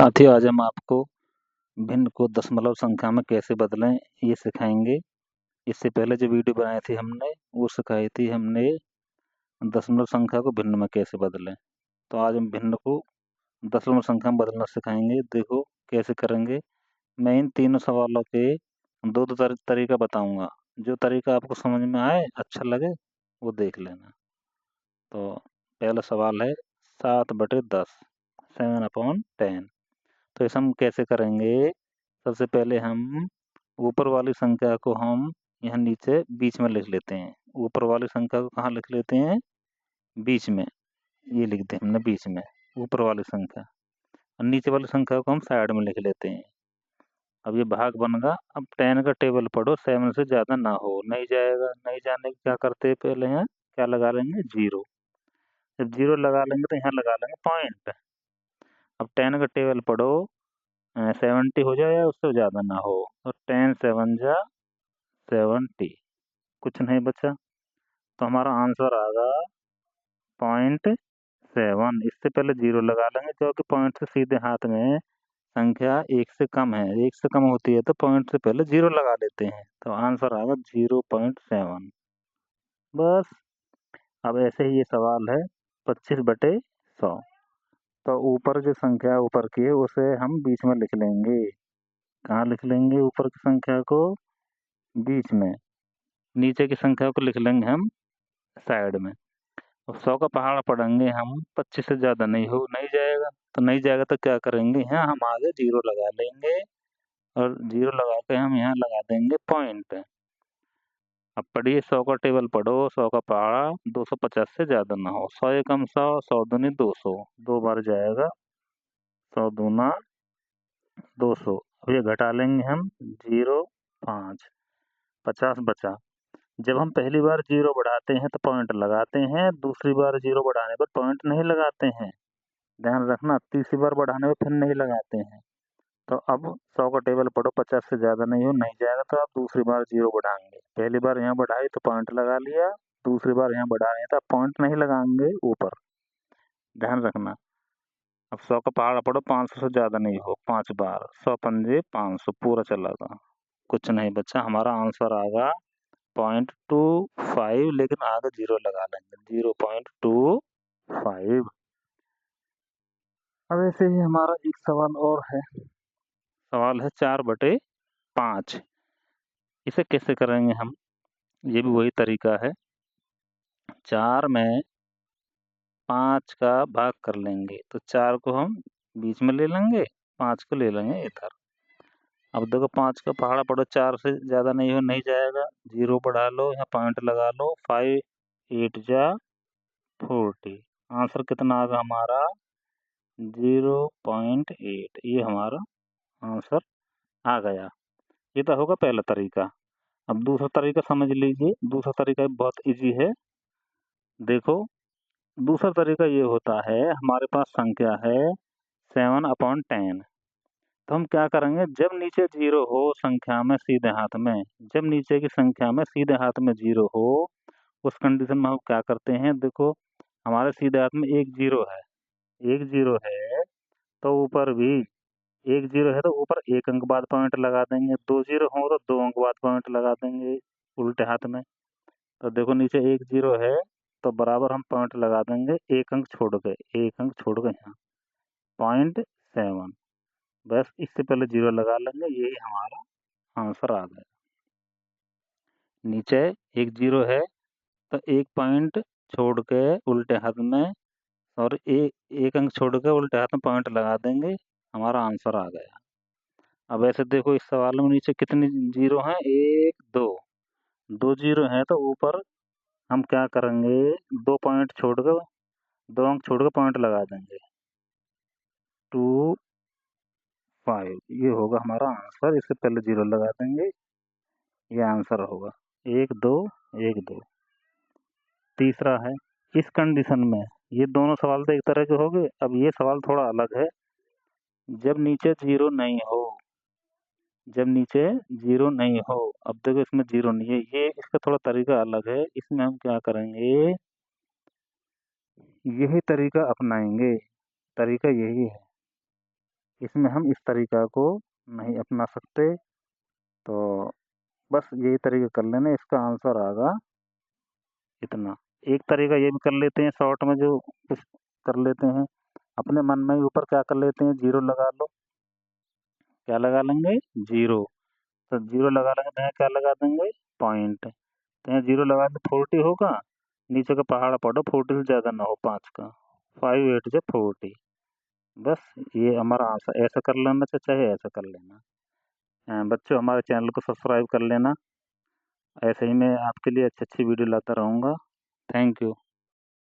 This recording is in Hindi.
साथियों, आज हम आपको भिन्न को दशमलव संख्या में कैसे बदलें ये सिखाएंगे। इससे पहले जो वीडियो बनाई थी हमने वो सिखाई थी हमने दशमलव संख्या को भिन्न में कैसे बदलें। तो आज हम भिन्न को दशमलव संख्या में बदलना सिखाएंगे। देखो कैसे करेंगे। मैं इन तीनों सवालों के दो दो तरीका बताऊंगा। जो तरीका आपको समझ में आए, अच्छा लगे, वो देख लेना। तो पहला सवाल है 7/10, 7/10। तो इसे हम कैसे करेंगे। सबसे पहले हम ऊपर वाली संख्या को हम यहाँ नीचे बीच में लिख लेते हैं। ऊपर वाली संख्या को कहाँ लिख लेते हैं? बीच में। ये लिखते हैं हमने बीच में ऊपर वाली संख्या, और नीचे वाली संख्या को हम साइड में लिख लेते हैं। अब ये भाग बन गया। अब 10 का टेबल पढ़ो, 7 से ज़्यादा ना हो। नहीं जाएगा, नहीं जाने की क्या करते हैं, पहले यहाँ क्या लगा लेंगे? 0। जब 0 लगा लेंगे तो यहाँ लगा लेंगे पॉइंट। अब 10 का टेबल पढ़ो, 70 हो जाए या उससे ज़्यादा ना हो। और 10 7 जा 70, कुछ नहीं बचा। तो हमारा आंसर आएगा 0.7। इससे पहले 0 लगा लेंगे, क्योंकि पॉइंट से सीधे हाथ में संख्या 1 से कम है। 1 से कम होती है तो पॉइंट से पहले 0 लगा लेते हैं। तो आंसर आएगा 0.7। बस। अब ऐसे ही ये सवाल है 25/100। तो ऊपर जो संख्या ऊपर की है उसे हम बीच में लिख लेंगे। कहाँ लिख लेंगे ऊपर की संख्या को? बीच में। नीचे की संख्या को लिख लेंगे हम साइड में। और 100 का पहाड़ पढ़ेंगे हम, 25 से ज़्यादा नहीं हो। नहीं जाएगा तो नहीं जाएगा तो क्या करेंगे? यहाँ हम आगे 0 लगा लेंगे, और 0 लगा के हम यहाँ लगा देंगे पॉइंट। अब पढ़िए, 100 का टेबल पढ़ो, 100 का पहाड़ा 250 से ज़्यादा ना हो। 100 एकम 100, 100 दूनी 200, 2 बार जाएगा। 100 दूना 200। अब ये घटा लेंगे हम, 0.5, 50 बचा। जब हम पहली बार 0 बढ़ाते हैं तो पॉइंट लगाते हैं, दूसरी बार 0 बढ़ाने पर पॉइंट नहीं लगाते हैं। ध्यान रखना, तीसरी बार बढ़ाने पर फिर नहीं लगाते हैं। तो अब 100 का टेबल पढ़ो, 50 से ज़्यादा नहीं हो। नहीं जाएगा तो आप दूसरी बार 0 बढ़ाएंगे। पहली बार यहाँ बढ़ाई तो पॉइंट लगा लिया, दूसरी बार यहाँ बढ़ा रहे हैं तो आप पॉइंट नहीं लगाएंगे ऊपर। ध्यान रखना। अब 100 का पहाड़ा पढ़ो, 500 से ज़्यादा नहीं हो। 5 बार, 100 पंजे 500, पूरा चला गया, कुछ नहीं बचा। हमारा आंसर आएगा 0.25, लेकिन आगे 0 लगा लेंगे, 0.25। अब ऐसे ही हमारा एक सवाल और है। सवाल है 4/5। इसे कैसे करेंगे हम? ये भी वही तरीका है। 4 में 5 का भाग कर लेंगे, तो 4 को हम बीच में ले लेंगे, 5 को ले लेंगे इधर। अब देखो 5 का पहाड़ा पड़ो, 4 से ज़्यादा नहीं हो। नहीं जाएगा, 0 बढ़ा लो, यहाँ पॉइंट लगा लो। 5 8 जा 40। आंसर कितना आ गया हमारा? 0.8। ये हमारा आंसर आ गया। ये तो होगा पहला तरीका। अब दूसरा तरीका समझ लीजिए। दूसरा तरीका बहुत इजी है। देखो, दूसरा तरीका ये होता है, हमारे पास संख्या है 7/10। तो हम क्या करेंगे, जब नीचे 0 हो संख्या में सीधे हाथ में, जब नीचे की संख्या में सीधे हाथ में 0 हो, उस कंडीशन में हम क्या करते हैं? देखो, हमारे सीधे हाथ में एक 0 है, एक 0 है तो ऊपर भी एक 0 है, तो ऊपर एक अंक बाद पॉइंट लगा देंगे। 2 0 हो तो 2 अंक बाद पॉइंट लगा देंगे उल्टे हाथ में। तो देखो, नीचे एक 0 है तो बराबर हम पॉइंट लगा देंगे एक अंक छोड़ के, एक अंक छोड़ के यहाँ 0.7। बस, इससे पहले 0 लगा लेंगे, यही हमारा आंसर आ गया। नीचे एक 0 है तो एक पॉइंट छोड़ के उल्टे हाथ में, और एक अंक छोड़ के उल्टे हाथ में पॉइंट लगा देंगे, हमारा आंसर आ गया। अब ऐसे देखो, इस सवाल में नीचे कितनी 0 हैं? 1 2, 2 0 हैं तो ऊपर हम क्या करेंगे? 2 पॉइंट छोड़ के, 2 अंक छोड़ के पॉइंट लगा देंगे। 2 5, ये होगा हमारा आंसर। इससे पहले 0 लगा देंगे, ये आंसर होगा 1 2 1 2। तीसरा है, इस कंडीशन में ये दोनों सवाल तो एक तरह के हो गए। अब ये सवाल थोड़ा अलग है। जब नीचे 0 नहीं हो, जब नीचे 0 नहीं हो। अब देखो, इसमें 0 नहीं है, ये इसका थोड़ा तरीका अलग है। इसमें हम क्या करेंगे? यही तरीका अपनाएंगे। तरीका यही है, इसमें हम इस तरीका को नहीं अपना सकते। तो बस यही तरीका कर लेना, इसका आंसर आएगा इतना। एक तरीका ये भी कर लेते हैं शॉर्ट में, जो कुछ कर लेते हैं अपने मन में ही, ऊपर क्या कर लेते हैं, जीरो लगा लो। क्या लगा लेंगे, जीरो। तो जीरो लगा लेंगे तो यहाँ क्या लगा देंगे, पॉइंट। तो यहाँ जीरो लगा के 40 होगा, नीचे का पहाड़ पढ़ो 40 से ज़्यादा ना हो, 5 का। 5 8 से 40। बस ये हमारा आंसर। ऐसा कर लेना चाहे ऐसा कर लेना। बच्चों हमारे चैनल को सब्सक्राइब कर लेना। ऐसे ही मैं आपके लिए अच्छी अच्छी वीडियो लाता रहूँगा। Thank you.